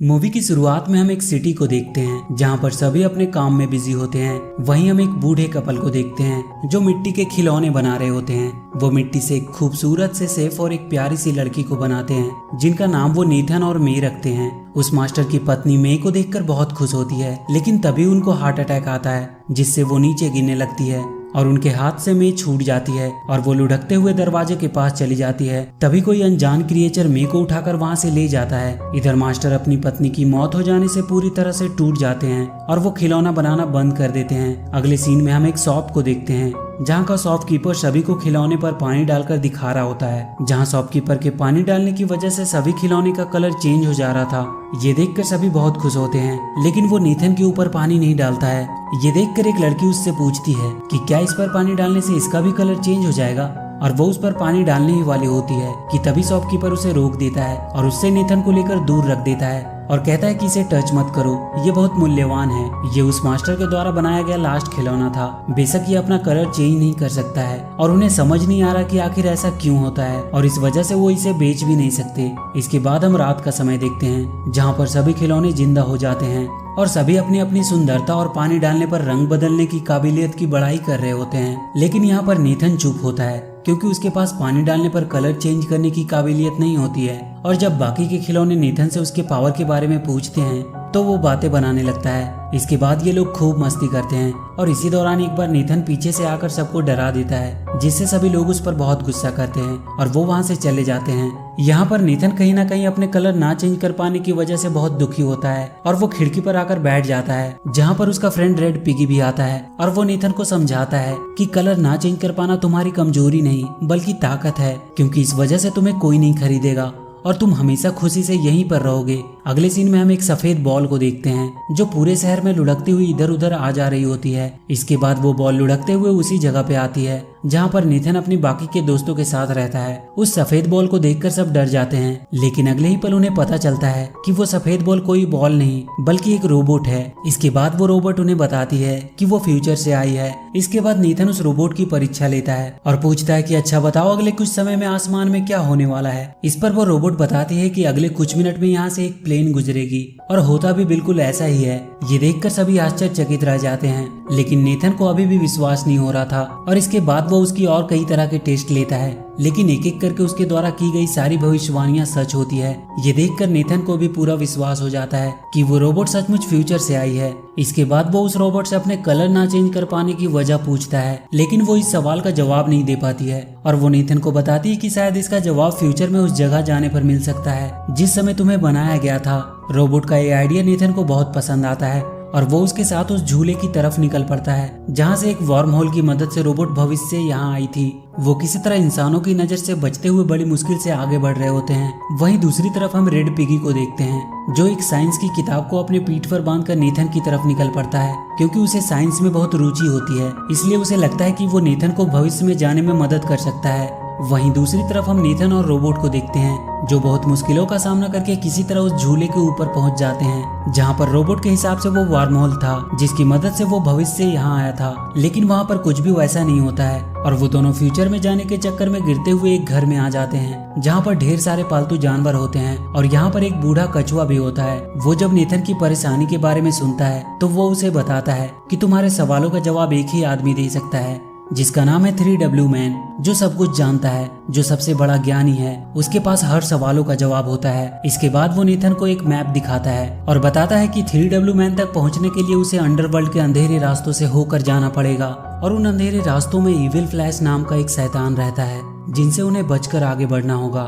Movie की शुरुआत में हम एक सिटी को देखते हैं जहां पर सभी अपने काम में बिजी होते हैं। वहीं हम एक बूढ़े कपल को देखते हैं जो मिट्टी के खिलौने बना रहे होते हैं। वो मिट्टी से एक खूबसूरत से सेफ और एक प्यारी सी लड़की को बनाते हैं जिनका नाम वो नेथन और मे रखते हैं। उस मास्टर की पत्नी मे को देखकर बहुत खुश होती है, लेकिन तभी उनको हार्ट अटैक आता है जिससे वो नीचे गिरने लगती है और उनके हाथ से मे छूट जाती है और वो लुढ़कते हुए दरवाजे के पास चली जाती है। तभी कोई अनजान क्रिएचर मे को उठाकर वहां से ले जाता है। इधर मास्टर अपनी पत्नी की मौत हो जाने से पूरी तरह से टूट जाते हैं और वो खिलौना बनाना बंद कर देते हैं। अगले सीन में हम एक शॉप को देखते हैं जहाँ का शॉपकीपर सभी को खिलौने पर पानी डालकर दिखा रहा होता है। जहाँ शॉपकीपर के पानी डालने की वजह से सभी खिलौने का कलर चेंज हो जा रहा था। ये देखकर सभी बहुत खुश होते हैं, लेकिन वो नेथन के ऊपर पानी नहीं डालता है। ये देखकर एक लड़की उससे पूछती है कि क्या इस पर पानी डालने से इसका भी कलर चेंज हो जाएगा, और वो उस पर पानी डालने ही वाली होती है कि तभी शॉपकीपर उसे रोक देता है और उससे नेथन को लेकर दूर रख देता है और कहता है कि इसे टच मत करो, ये बहुत मूल्यवान है। ये उस मास्टर के द्वारा बनाया गया लास्ट खिलौना था। बेशक ये अपना कलर चेंज नहीं कर सकता है और उन्हें समझ नहीं आ रहा कि आखिर ऐसा क्यों होता है, और इस वजह से वो इसे बेच भी नहीं सकते। इसके बाद हम रात का समय देखते हैं जहाँ पर सभी खिलौने जिंदा हो जाते हैं और सभी अपनी अपनी सुंदरता और पानी डालने पर रंग बदलने की काबिलियत की बड़ाई कर रहे होते हैं। लेकिन यहाँ पर नेथन चुप होता है क्योंकि उसके पास पानी डालने पर कलर चेंज करने की काबिलियत नहीं होती है। और जब बाकी के खिलौने नेथन से उसके पावर के बारे में पूछते हैं तो वो बातें बनाने लगता है। इसके बाद ये लोग खूब मस्ती करते हैं और इसी दौरान एक बार नेथन पीछे से आकर सबको डरा देता है, जिससे सभी लोग उस पर बहुत गुस्सा करते हैं और वो वहाँ से चले जाते हैं। यहाँ पर नेथन कहीं ना कहीं अपने कलर ना चेंज कर पाने की वजह से बहुत दुखी होता है और वो खिड़की पर आकर बैठ जाता है, जहाँ पर उसका फ्रेंड रेड पिगी भी आता है और वो नेथन को समझाता है कि कलर ना चेंज कर पाना तुम्हारी कमजोरी नहीं बल्कि ताकत है, क्योंकि इस वजह से तुम्हें कोई नहीं खरीदेगा और तुम हमेशा खुशी से यहीं पर रहोगे। अगले सीन में हम एक सफेद बॉल को देखते हैं जो पूरे शहर में लुढ़कती हुई इधर उधर आ जा रही होती है। इसके बाद वो बॉल लुढ़कते हुए उसी जगह पे आती है जहाँ पर नेथन अपनी बाकी के दोस्तों के साथ रहता है। उस सफेद बॉल को देखकर सब डर जाते हैं, लेकिन अगले ही पल उन्हें पता चलता है कि वो सफेद बॉल कोई बॉल नहीं बल्कि एक रोबोट है। इसके बाद वो रोबोट उन्हें बताती है कि वो फ्यूचर से आई है। इसके बाद नेथन उस रोबोट की परीक्षा लेता है और पूछता है कि अच्छा बताओ अगले कुछ समय में आसमान में क्या होने वाला है। इस पर वो रोबोट बताती है कि अगले कुछ मिनट में यहाँ से एक प्लेन गुजरेगी, और होता भी बिल्कुल ऐसा ही है। ये देखकर सभी आश्चर्यचकित रह जाते हैं, लेकिन नेथन को अभी भी विश्वास नहीं हो रहा था और इसके बाद वो उसकी और कई तरह के टेस्ट लेता है, लेकिन एक एक करके उसके द्वारा की गई सारी भविष्यवाणियां सच होती है। ये देखकर नेथन को भी पूरा विश्वास हो जाता है कि वो रोबोट सचमुच फ्यूचर से आई है। इसके बाद वो उस रोबोट से अपने कलर ना चेंज कर पाने की वजह पूछता है, लेकिन वो इस सवाल का जवाब नहीं दे पाती है और वो नेथन को बताती है कि शायद इसका जवाब फ्यूचर में उस जगह जाने पर मिल सकता है जिस समय तुम्हें बनाया गया था। रोबोट का ये आइडिया नेथन को बहुत पसंद आता है और वो उसके साथ उस झूले की तरफ निकल पड़ता है जहाँ से एक वर्म होल की मदद से रोबोट भविष्य से यहाँ आई थी। वो किसी तरह इंसानों की नजर से बचते हुए बड़ी मुश्किल से आगे बढ़ रहे होते हैं। वहीं दूसरी तरफ हम रेड पिगी को देखते हैं जो एक साइंस की किताब को अपने पीठ पर बांधकर नेथन की तरफ निकल पड़ता है, क्योंकि उसे साइंस में बहुत रुचि होती है। इसलिए उसे लगता है कि वो नेथन को भविष्य में जाने में मदद कर सकता है। वहीं दूसरी तरफ हम नेथन और रोबोट को देखते हैं जो बहुत मुश्किलों का सामना करके किसी तरह उस झूले के ऊपर पहुंच जाते हैं, जहां पर रोबोट के हिसाब से वो वर्म होल था जिसकी मदद से वो भविष्य से यहाँ आया था। लेकिन वहां पर कुछ भी वैसा नहीं होता है और वो दोनों फ्यूचर में जाने के चक्कर में गिरते हुए एक घर में आ जाते हैं जहाँ पर ढेर सारे पालतू जानवर होते हैं और यहाँ पर एक बूढ़ा कछुआ भी होता है। वो जब नेथन की परेशानी के बारे में सुनता है तो वो उसे बताता है कि तुम्हारे सवालों का जवाब एक ही आदमी दे सकता है, जिसका नाम है 3W मैन, जो सब कुछ जानता है, जो सबसे बड़ा ज्ञानी है। उसके पास हर सवालों का जवाब होता है। इसके बाद वो नेथन को एक मैप दिखाता है और बताता है कि 3W मैन तक पहुंचने के लिए उसे अंडरवर्ल्ड के अंधेरे रास्तों से होकर जाना पड़ेगा और उन अंधेरे रास्तों में इविल फ्लैश नाम का एक शैतान रहता है जिनसे उन्हें बचकर आगे बढ़ना होगा,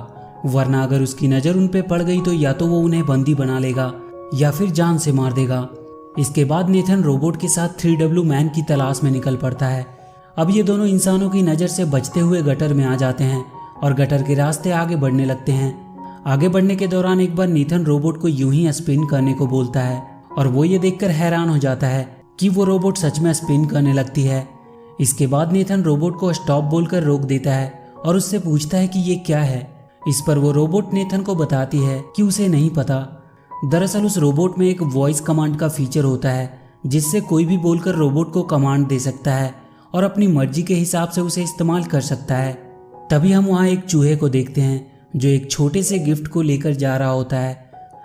वरना अगर उसकी नजर उन पे पड़ गई तो या तो वो उन्हें बंदी बना लेगा या फिर जान से मार देगा। इसके बाद नेथन रोबोट के साथ 3W मैन की तलाश में निकल पड़ता है। अब ये दोनों इंसानों की नज़र से बचते हुए गटर में आ जाते हैं और गटर के रास्ते आगे बढ़ने लगते हैं। आगे बढ़ने के दौरान एक बार नेथन रोबोट को यूं ही स्पिन करने को बोलता है और वो ये देखकर हैरान हो जाता है कि वो रोबोट सच में स्पिन करने लगती है। इसके बाद नेथन रोबोट को स्टॉप बोलकर रोक देता है और उससे पूछता है कि ये क्या है। इस पर वो रोबोट नेथन को बताती है कि उसे नहीं पता। दरअसल उस रोबोट में एक वॉइस कमांड का फीचर होता है जिससे कोई भी बोलकर रोबोट को कमांड दे सकता है और अपनी मर्जी के हिसाब से उसे इस्तेमाल कर सकता है। तभी हम वहाँ एक चूहे को देखते हैं जो एक छोटे से गिफ्ट को लेकर जा रहा होता है।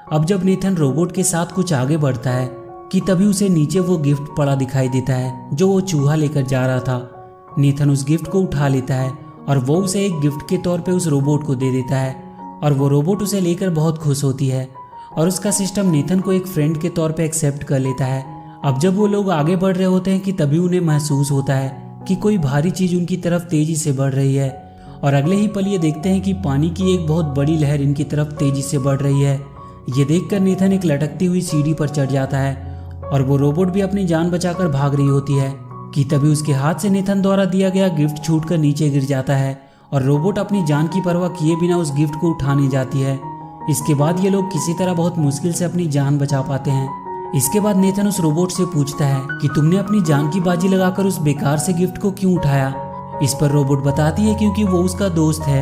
अब जब नेथन रोबोट के साथ कुछ आगे बढ़ता है कि तभी उसे नीचे वो गिफ्ट पड़ा दिखाई देता है जो वो चूहा लेकर जा रहा था। नेथन उस गिफ्ट को उठा लेता है और वो उसे एक गिफ्ट के तौर पे उस रोबोट को दे देता है और वो रोबोट उसे लेकर बहुत खुश होती है और उसका सिस्टम नेथन को एक फ्रेंड के तौर पे एक्सेप्ट कर लेता है। अब जब वो लोग आगे बढ़ रहे होते हैं कि तभी उन्हें महसूस होता है कि कोई भारी चीज उनकी तरफ तेजी से बढ़ रही है और अगले ही पल ये देखते हैं कि पानी की एक बहुत बड़ी लहर इनकी तरफ तेजी से बढ़ रही है। ये देखकर नेथन एक लटकती हुई सीढ़ी पर चढ़ जाता है और वो रोबोट भी अपनी जान बचाकर भाग रही होती है कि तभी उसके हाथ से नेथन द्वारा दिया गया गिफ्ट छूटकर नीचे गिर जाता है और रोबोट अपनी जान की परवाह किए बिना उस गिफ्ट को उठाने जाती है। इसके बाद ये लोग किसी तरह बहुत मुश्किल से अपनी जान बचा पाते हैं। इसके बाद नेथन उस रोबोट से पूछता है कि तुमने अपनी जान की बाजी लगाकर उस बेकार से गिफ्ट को क्यों उठाया। इस पर रोबोट बताती है क्योंकि वो उसका दोस्त है।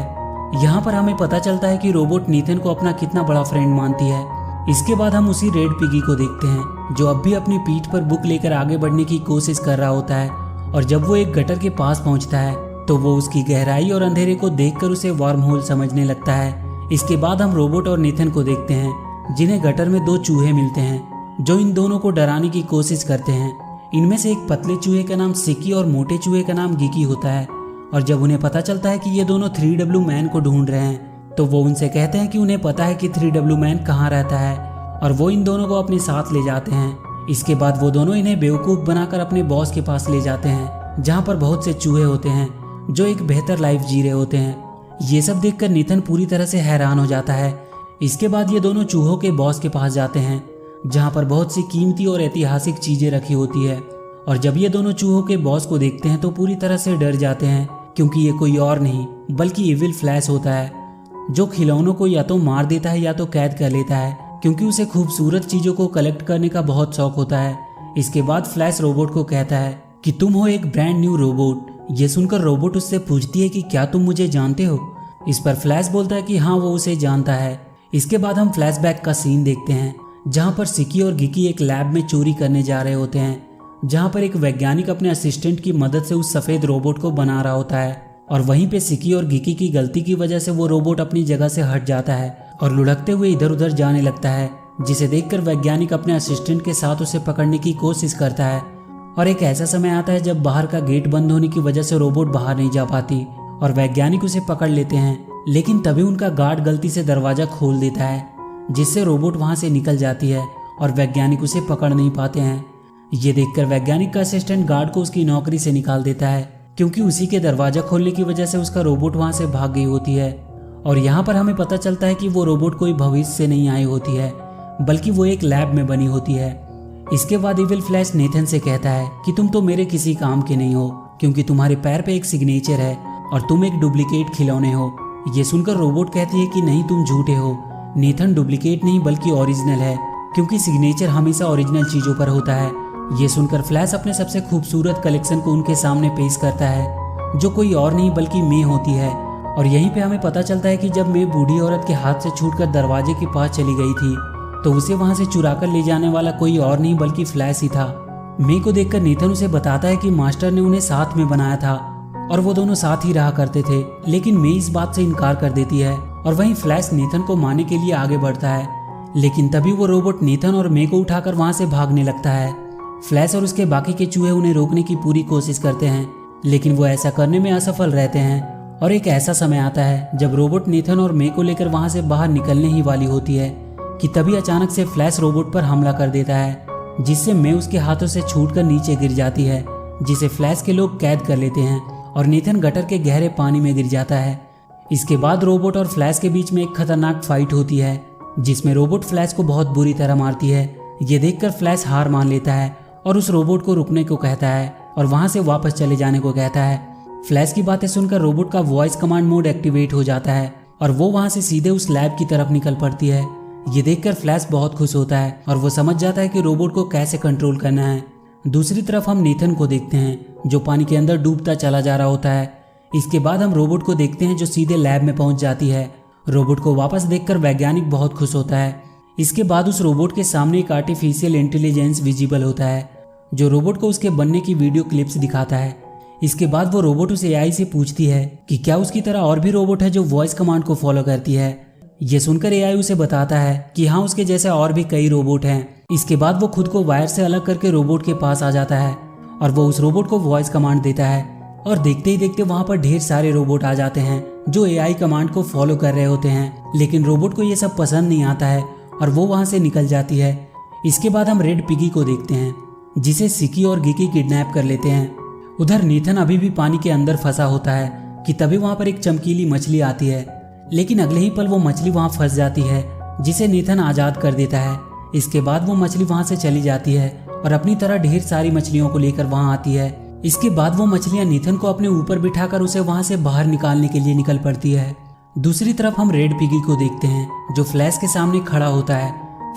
यहाँ पर हमें पता चलता है कि रोबोट नेथन को अपना कितना बड़ा फ्रेंड मानती है। इसके बाद हम उसी रेड पिगी को देखते हैं जो अब भी अपनी पीठ पर बुक लेकर आगे बढ़ने की कोशिश कर रहा होता है और जब वो एक गटर के पास पहुंचता है तो वो उसकी गहराई और अंधेरे को देखकर उसे वार्म होल समझने लगता है। इसके बाद हम रोबोट और नेथन को देखते हैं जिन्हें गटर में दो चूहे मिलते हैं जो इन दोनों को डराने की कोशिश करते हैं। इनमें से एक पतले चूहे का नाम सिकी और मोटे चूहे का नाम गिकी होता है और जब उन्हें पता चलता है कि ये दोनों 3W मैन को ढूंढ रहे हैं तो वो उनसे कहते हैं कि उन्हें पता है कि 3W मैन कहाँ रहता है और वो इन दोनों को अपने साथ ले जाते हैं। इसके बाद वो दोनों इन्हें बेवकूफ़ बनाकर अपने बॉस के पास ले जाते हैं जहाँ पर बहुत से चूहे होते हैं जो एक बेहतर लाइफ जी रहे होते हैं। ये सब देखकर नेथन पूरी तरह से हैरान हो जाता है। इसके बाद ये दोनों चूहों के बॉस के पास जाते हैं जहाँ पर बहुत सी कीमती और ऐतिहासिक चीजें रखी होती है और जब ये दोनों चूहों के बॉस को देखते हैं तो पूरी तरह से डर जाते हैं क्योंकि ये कोई और नहीं बल्कि इविल फ्लैश होता है जो खिलौनों को या तो मार देता है या तो कैद कर लेता है क्योंकि उसे खूबसूरत चीजों को कलेक्ट करने का बहुत शौक होता है। इसके बाद फ्लैश रोबोट को कहता है कि तुम हो एक ब्रांड न्यू रोबोट। ये सुनकर रोबोट उससे पूछती है कि क्या तुम मुझे जानते हो। इस पर फ्लैश बोलता है कि हाँ वो उसे जानता है। इसके बाद हम फ्लैशबैक का सीन देखते हैं जहाँ पर सिकी और गिकी एक लैब में चोरी करने जा रहे होते हैं जहाँ पर एक वैज्ञानिक अपने असिस्टेंट की मदद से उस सफेद रोबोट को बना रहा होता है और वहीं पे सिकी और गिकी की गलती की वजह से वो रोबोट अपनी जगह से हट जाता है और लुढ़कते हुए इधर उधर जाने लगता है जिसे देखकर वैज्ञानिक अपने असिस्टेंट के साथ उसे पकड़ने की कोशिश करता है। और एक ऐसा समय आता है जब बाहर का गेट बंद होने की वजह से रोबोट बाहर नहीं जा पाती और वैज्ञानिक उसे पकड़ लेते हैं लेकिन तभी उनका गार्ड गलती से दरवाजा खोल देता है जिससे रोबोट वहां से निकल जाती है और वैज्ञानिक उसे पकड़ नहीं पाते हैं। ये देखकर वैज्ञानिक का असिस्टेंट गार्ड को उसकी नौकरी से निकाल देता है क्योंकि उसी के दरवाजा खोलने की वजह से उसका रोबोट वहां से भाग गई होती है। और यहाँ पर हमें पता चलता है कि वो रोबोट कोई भविष्य से नहीं आई होती है बल्कि वो एक लैब में बनी होती है। इसके बाद इविल फ्लैश नेथन से कहता है कि तुम तो मेरे किसी काम के नहीं हो क्योंकि तुम्हारे पैर पे एक सिग्नेचर है और तुम एक डुप्लीकेट खिलौने हो। ये सुनकर रोबोट कहती है कि नहीं तुम झूठे हो, नेथन डुप्लीकेट नहीं बल्कि ओरिजिनल है क्योंकि सिग्नेचर हमेशा ओरिजिनल चीजों पर होता है। ये सुनकर फ्लैश अपने सबसे खूबसूरत कलेक्शन को उनके सामने पेश करता है जो कोई और नहीं बल्कि मे होती है। और यहीं पे हमें पता चलता है कि जब मे बूढ़ी औरत के हाथ से छूटकर दरवाजे के पास चली गई थी तो उसे वहां से चुराकर ले जाने वाला कोई और नहीं बल्कि फ्लैश ही था। मे को देखकर नेथन उसे बताता है कि मास्टर ने उन्हें साथ में बनाया था और वो दोनों साथ ही रहा करते थे, लेकिन मे इस बात से इनकार कर देती है और वहीं फ्लैश नेथन को मारने के लिए आगे बढ़ता है लेकिन तभी वो रोबोट नेथन और मे को उठाकर वहां से भागने लगता है। फ्लैश और उसके बाकी के चूहे उन्हें रोकने की पूरी कोशिश करते हैं लेकिन वो ऐसा करने में असफल रहते हैं। और एक ऐसा समय आता है जब रोबोट नेथन और मे को लेकर वहां से बाहर निकलने ही वाली होती है कि तभी अचानक से फ्लैश रोबोट पर हमला कर देता है जिससे मे उसके हाथों से छूटकर नीचे गिर जाती है जिसे फ्लैश के लोग कैद कर लेते हैं और नेथन गटर के गहरे पानी में गिर जाता है। इसके बाद रोबोट और फ्लैश के बीच में एक खतरनाक फाइट होती है जिसमें रोबोट फ्लैश को बहुत बुरी तरह मारती है। ये देखकर फ्लैश हार मान लेता है और उस रोबोट को रुकने को कहता है और वहां से वापस चले जाने को कहता है। फ्लैश की बातें सुनकर रोबोट का वॉइस कमांड मोड एक्टिवेट हो जाता है और वो वहां से सीधे उस लैब की तरफ निकल पड़ती है। ये देखकर फ्लैश बहुत खुश होता है और वो समझ जाता है कि रोबोट को कैसे कंट्रोल करना है। दूसरी तरफ हम नेथन को देखते हैं जो पानी के अंदर डूबता चला जा रहा होता है। इसके बाद हम रोबोट को देखते हैं जो सीधे लैब में पहुंच जाती है। रोबोट को वापस देखकर वैज्ञानिक बहुत खुश होता है। इसके बाद उस रोबोट के सामने एक आर्टिफिशियल इंटेलिजेंस विजिबल होता है जो रोबोट को उसके बनने की वीडियो क्लिप्स दिखाता है। इसके बाद वो रोबोट उस एआई से पूछती है कि क्या उसकी तरह और भी रोबोट है जो वॉइस कमांड को फॉलो करती है। ये सुनकर एआई उसे बताता है कि हाँ, उसके जैसे और भी कई रोबोट हैं। इसके बाद वो खुद को वायर से अलग करके रोबोट के पास आ जाता है और वो उस रोबोट को वॉइस कमांड देता है और देखते ही देखते वहाँ पर ढेर सारे रोबोट आ जाते हैं जो एआई कमांड को फॉलो कर रहे होते हैं। लेकिन रोबोट को ये सब पसंद नहीं आता है और वो वहाँ से निकल जाती है। इसके बाद हम रेड पिगी को देखते हैं जिसे सिकी और गिकी किडनैप कर लेते हैं। उधर नीथन अभी भी पानी के अंदर फंसा होता है कि तभी वहाँ पर एक चमकीली मछली आती है, लेकिन अगले ही पल वो मछली वहाँ फंस जाती है जिसे नीथन आजाद कर देता है। इसके बाद वो मछली वहाँ से चली जाती है और अपनी तरह ढेर सारी मछलियों को लेकर वहाँ आती है। इसके बाद वो मछलियाँ नीथन को अपने ऊपर बिठाकर उसे वहाँ से बाहर निकालने के लिए निकल पड़ती है। दूसरी तरफ हम रेड पिगी को देखते हैं जो फ्लैश के सामने खड़ा होता है।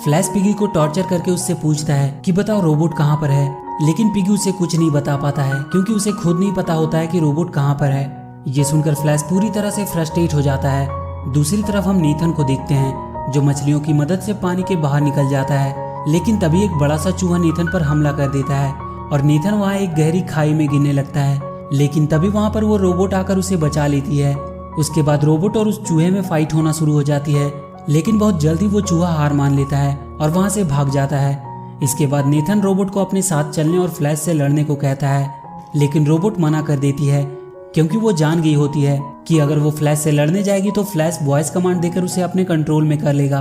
फ्लैश पिगी को टॉर्चर करके उससे पूछता है कि बताओ रोबोट कहाँ पर है, लेकिन पिगी उसे कुछ नहीं बता पाता है क्योंकि उसे खुद नहीं पता होता है कि रोबोट कहाँ पर है। ये सुनकर फ्लैश पूरी तरह से फ्रस्ट्रेट हो जाता है। दूसरी तरफ हम नीथन को देखते हैं जो मछलियों की मदद से पानी के बाहर निकल जाता है, लेकिन तभी एक बड़ा सा चूहा नीथन पर हमला कर देता है और नीथन वहाँ एक गहरी खाई में गिरने लगता है। लेकिन तभी वहाँ पर वो रोबोट आकर उसे बचा लेती है। उसके बाद रोबोट और उस चूहे में फाइट होना शुरू हो जाती है, लेकिन बहुत जल्द ही वो चूहा हार मान लेता है और वहाँ से भाग जाता है। इसके बाद नीथन रोबोट को अपने साथ चलने और फ्लैश से लड़ने को कहता है, लेकिन रोबोट मना कर देती है क्योंकि वो जान गई होती है कि अगर वो फ्लैश से लड़ने जाएगी तो फ्लैश वॉइस कमांड देकर उसे अपने कंट्रोल में कर लेगा।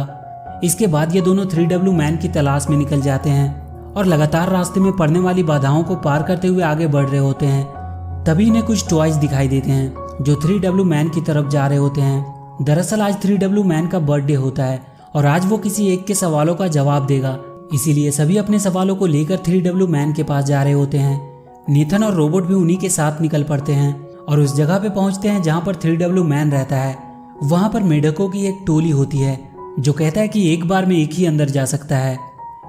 इसके बाद ये दोनों 3W मैन की तलाश में निकल जाते हैं और लगातार रास्ते में पड़ने वाली बाधाओं को पार करते हुए आगे बढ़ रहे होते हैं। तभी इन्हें कुछ टॉयज दिखाई देते हैं जो 3W मैन की तरफ जा रहे होते हैं। दरअसल आज 3W मैन का बर्थडे होता है और आज वो किसी एक के सवालों का जवाब देगा, इसीलिए सभी अपने सवालों को लेकर 3W मैन के पास जा रहे होते हैं। नीथन और रोबोट भी उन्हीं के साथ निकल पड़ते हैं और उस जगह पे पहुंचते हैं जहां पर 3W मैन रहता है। वहां पर मेढकों की एक टोली होती है जो कहता है कि एक बार में एक ही अंदर जा सकता है।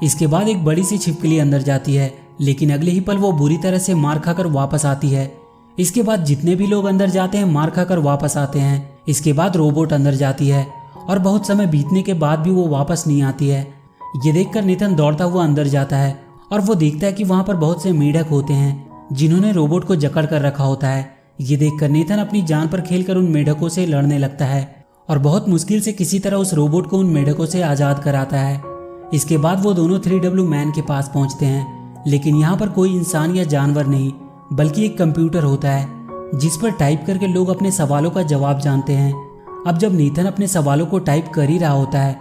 इसके बाद एक बड़ी सी छिपकली अंदर जाती है, लेकिन अगले ही पल वो बुरी तरह से मार खाकर वापस आती है। इसके बाद जितने भी लोग अंदर जाते हैं मार खाकर वापस आते हैं। इसके बाद रोबोट अंदर जाती है और बहुत समय बीतने के बाद भी वो वापस नहीं आती है। ये देखकर नितिन दौड़ता हुआ अंदर जाता है और वो देखता है कि वहां पर बहुत से मेढक होते हैं जिन्होंने रोबोट को जकड़ कर रखा होता है। ये देखकर नेथन अपनी जान पर खेलकर उन मेढकों से लड़ने लगता है और बहुत मुश्किल से किसी तरह उस रोबोट को उन मेढकों से आजाद कराता है। इसके बाद वो दोनों 3W मैन के पास पहुंचते हैं, लेकिन यहाँ पर कोई इंसान या जानवर नहीं बल्कि एक कंप्यूटर होता है जिस पर टाइप करके लोग अपने सवालों का जवाब जानते हैं। अब जब नीथन अपने सवालों को टाइप कर ही रहा होता है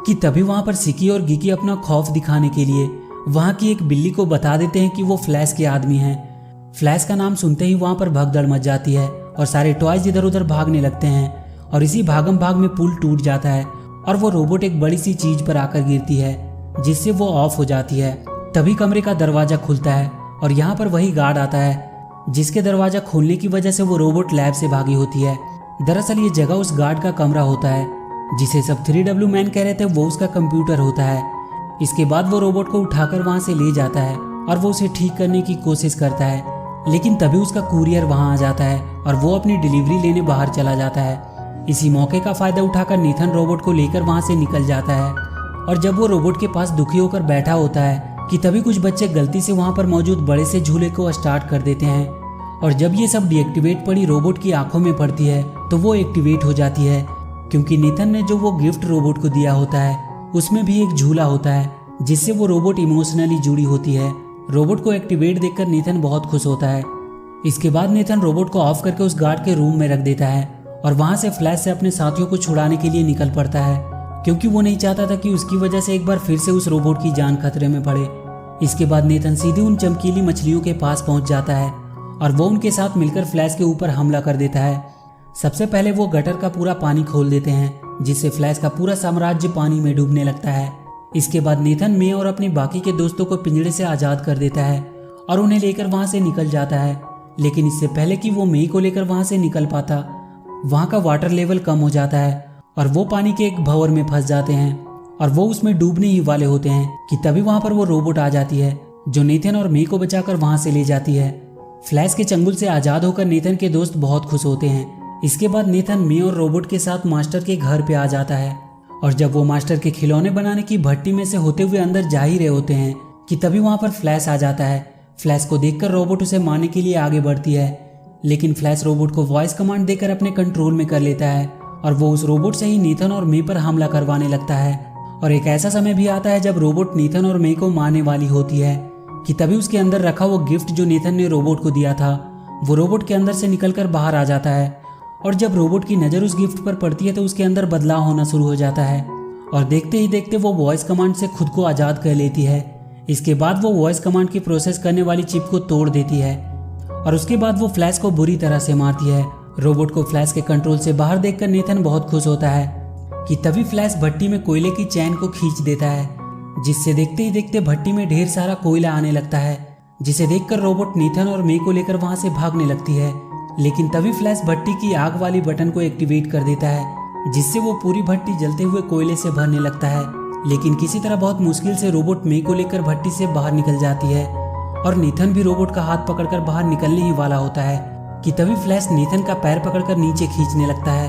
कि तभी वहाँ पर सिकी और गिकी अपना खौफ दिखाने के लिए वहाँ की एक बिल्ली को बता देते हैं कि वो फ्लैश के आदमी हैं। फ्लैश का नाम सुनते ही वहाँ पर भगदड़ मच जाती है और सारे टॉयज इधर उधर भागने लगते हैं और इसी भागम भाग में पुल टूट जाता है और वो रोबोट एक बड़ी सी चीज पर आकर गिरती है जिससे वो ऑफ हो जाती है। तभी कमरे का दरवाजा खुलता है और यहाँ पर वही गार्ड आता है जिसके दरवाजा खोलने की वजह से वो रोबोट लैब से भागी होती है। दरअसल ये जगह उस गार्ड का कमरा होता है जिसे सब 3W मैन कह रहे थे वो उसका कंप्यूटर होता है। इसके बाद वो रोबोट को उठाकर वहाँ से ले जाता है और वो उसे ठीक करने की कोशिश करता है, लेकिन तभी उसका कुरियर वहाँ आ जाता है और वो अपनी डिलीवरी लेने बाहर चला जाता है। इसी मौके का फायदा उठाकर नीथन रोबोट को लेकर वहाँ से निकल जाता है और जब वो रोबोट के पास दुखी होकर बैठा होता है कि तभी कुछ बच्चे गलती से वहाँ पर मौजूद बड़े से झूले को स्टार्ट कर देते हैं और जब ये सब डीएक्टिवेट पड़ी रोबोट की आंखों में पड़ती है तो वो एक्टिवेट हो जाती है क्योंकि नीथन ने जो वो गिफ्ट रोबोट को दिया होता है उसमें भी एक झूला होता है जिससे वो रोबोट इमोशनली जुड़ी होती है। रोबोट को एक्टिवेट देखकर नीथन बहुत खुश होता है। इसके बाद नीथन रोबोट को ऑफ करके उस गार्ड के रूम में रख देता है और वहां से फ्लैश से अपने साथियों को छुड़ाने के लिए निकल पड़ता है क्योंकि वो नहीं चाहता था कि उसकी वजह से एक बार फिर से उस रोबोट की जान खतरे में पड़े। इसके बाद नीथन सीधे उन चमकीली मछलियों के पास पहुंच जाता है और वो उनके साथ मिलकर फ्लैश के ऊपर हमला कर देता है। सबसे पहले वो गटर का पूरा पानी खोल देते हैं जिससे फ्लैश का पूरा साम्राज्य पानी में डूबने लगता है। इसके बाद नीथन मे और अपने बाकी के दोस्तों को पिंजरे से आजाद कर देता है और उन्हें लेकर वहां से निकल जाता है, लेकिन इससे पहले कि वो मे को लेकर वहां से निकल पाता वहां का वाटर लेवल कम हो जाता है और वो पानी के एक भंवर में फंस जाते हैं और वो उसमें डूबने ही वाले होते हैं कि तभी वहां पर वो रोबोट आ जाती है जो नीथन और मे को बचाकर वहां से ले जाती है। फ्लैश के चंगुल से आजाद होकर नीथन के दोस्त बहुत खुश होते हैं। इसके बाद नीथन मे और रोबोट के साथ मास्टर के घर पे आ जाता है और जब वो मास्टर के खिलौने बनाने की भट्टी में से होते हुए अंदर जा ही रहे होते हैं कि तभी वहां पर फ्लैश आ जाता है। फ्लैश को देखकर रोबोट उसे मारने के लिए आगे बढ़ती है, लेकिन फ्लैश रोबोट को वॉइस कमांड देकर अपने कंट्रोल में कर लेता है और वो उस रोबोट से ही नीथन और मे पर हमला करवाने लगता है। और एक ऐसा समय भी आता है जब रोबोट नीथन और मे को मारने वाली होती है कि तभी उसके अंदर रखा वो गिफ्ट जो नीथन ने रोबोट को दिया था वो रोबोट के अंदर से निकलकर बाहर आ जाता है। और जब रोबोट की नज़र उस गिफ्ट पर पड़ती है तो उसके अंदर बदलाव होना शुरू हो जाता है और देखते ही देखते वो वॉइस कमांड से खुद को आज़ाद कर लेती है। इसके बाद वो वॉइस कमांड की प्रोसेस करने वाली चिप को तोड़ देती है और उसके बाद वो फ्लैश को बुरी तरह से मारती है। रोबोट को फ्लैश के कंट्रोल से बाहर देखकर नेथन बहुत खुश होता है कि तभी फ्लैश भट्टी में कोयले की चैन को खींच देता है, जिससे देखते ही देखते भट्टी में ढेर सारा कोयला आने लगता है, जिसे देखकर रोबोट नीथन और मे को लेकर वहां से भागने लगती है। लेकिन तभी फ्लैश भट्टी की आग वाली बटन को एक्टिवेट कर देता है, जिससे वो पूरी भट्टी जलते हुए कोयले से भरने लगता है। लेकिन किसी तरह बहुत मुश्किल से रोबोट मे को लेकर भट्टी से बाहर निकल जाती है और नीथन भी रोबोट का हाथ पकड़कर बाहर निकलने ही वाला होता है कि तभी फ्लैश नीथन का पैर पकड़कर नीचे खींचने लगता है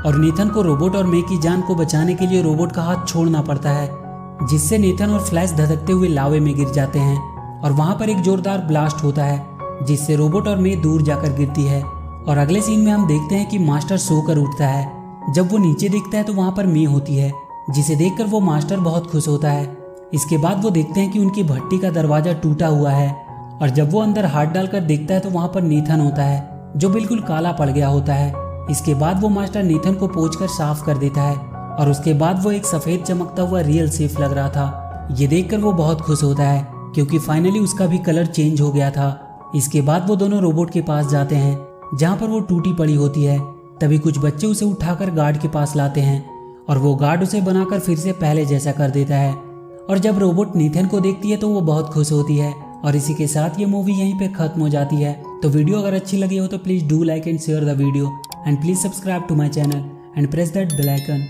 और नीथन को रोबोट और मे की जान को बचाने के लिए रोबोट का हाथ छोड़ना पड़ता है, जिससे नीथन और फ्लैश धधकते हुए लावे में गिर जाते हैं और वहां पर एक जोरदार ब्लास्ट होता है, जिससे रोबोट और मे दूर जाकर गिरती है। और अगले सीन में हम देखते हैं कि मास्टर सोकर उठता है। जब वो नीचे देखता है तो वहां पर मे होती है, जिसे देखकर वो मास्टर बहुत खुश होता है। इसके बाद वो देखते हैं कि उनकी भट्टी का दरवाजा टूटा हुआ है और जब वो अंदर हाथ डालकर देखता है तो वहां पर नीथन होता है जो बिल्कुल काला पड़ गया होता है। इसके बाद वो मास्टर नीथन को पोंछकर साफ कर देता है और उसके बाद वो एक सफेद चमकता हुआ रियल सेफ लग रहा था। ये देखकर वो बहुत खुश होता है क्योंकि फाइनली उसका भी कलर चेंज हो गया था। इसके बाद वो दोनों रोबोट के पास जाते हैं जहाँ पर वो टूटी पड़ी होती है। तभी कुछ बच्चे उसे उठाकर गार्ड के पास लाते हैं और वो गार्ड उसे बनाकर फिर से पहले जैसा कर देता है। और जब रोबोट नीथन को देखती है तो वो बहुत खुश होती है। और इसी के साथ ये मूवी यहीं पे खत्म हो जाती है। तो वीडियो अगर अच्छी लगी हो तो please do like and share the video and please subscribe to my channel and press that bell icon.